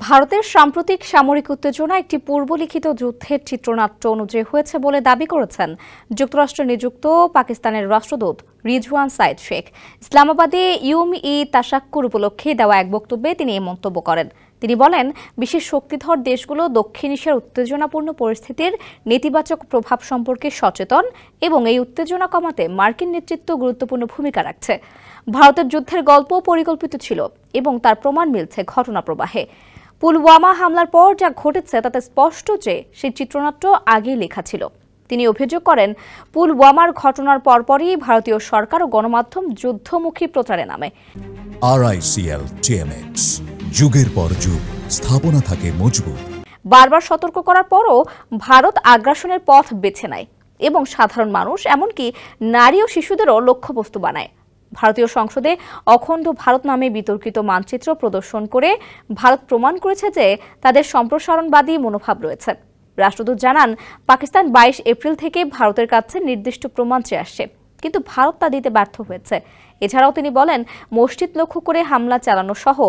ভারতের সাম্প্রতিক সামরিক উত্তেজনা একটি পূর্বলিখিত যুদ্ধের চিত্রনাট্য অনুযায়ী হয়েছে বলে দাবি করেছেন যুক্তরাষ্ট্রে নিযুক্ত পাকিস্তানের রাষ্ট্রদূত রিজওয়ান সাইদ শেখ। ইসলামাবাদে তাশাক্কুর উপলক্ষে দেওয়া এক বক্তব্যে তিনি এই মন্তব্য করেন। তিনি বলেন, বিশ্বের শক্তিধর দেশগুলো দক্ষিণ এশিয়ার উত্তেজনাপূর্ণ পরিস্থিতির নেতিবাচক প্রভাব সম্পর্কে সচেতন এবং এই উত্তেজনা কমাতে মার্কিন নেতৃত্ব গুরুত্বপূর্ণ ভূমিকা রাখছে। ভারতের যুদ্ধের গল্প পরিকল্পিত ছিল এবং তার প্রমাণ মিলছে ঘটনা প্রবাহে। পুলওয়ামা হামলার পর যা ঘটেছে তাতে স্পষ্ট যে সেই চিত্রনাট্য আগেই লেখা ছিল। তিনি অভিযোগ করেন, পুলওয়ামার ঘটনার পরপরই ভারতীয় সরকার ও গণমাধ্যম যুদ্ধমুখী প্রচারে নামে। RICL TMX, যুগের পর যুগ স্থাপনা থাকে মজবুত। বারবার সতর্ক করার পরও ভারত আগ্রাসনের পথ বেছে নেয় এবং সাধারণ মানুষ এমনকি নারী ও শিশুদেরও লক্ষ্যবস্তু বানায়। ভারতীয় সংসদে অখণ্ড ভারত নামে বিতর্কিত মানচিত্র প্রদর্শন করে ভারত প্রমাণ করেছে যে তাদের সম্প্রসারণবাদী মনোভাব রয়েছে। রাষ্ট্রদূত জানান, পাকিস্তান 22 এপ্রিল থেকে ভারতের কাছে নির্দিষ্ট প্রমাণ চেয়ে আসছে, কিন্তু ভারত তা দিতে ব্যর্থ হয়েছে। এছাড়াও তিনি বলেন, মসজিদ লক্ষ্য করে হামলা চালানো সহ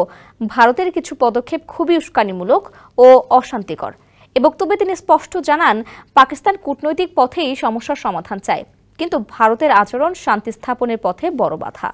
ভারতের কিছু পদক্ষেপ খুবই উস্কানিমূলক ও অশান্তিকর। এ বক্তব্যে তিনি স্পষ্ট জানান, পাকিস্তান কূটনৈতিক পথেই সমস্যার সমাধান চায়, কিন্তু ভারতের আচরণ শান্তি স্থাপনের পথে বড় বাধা।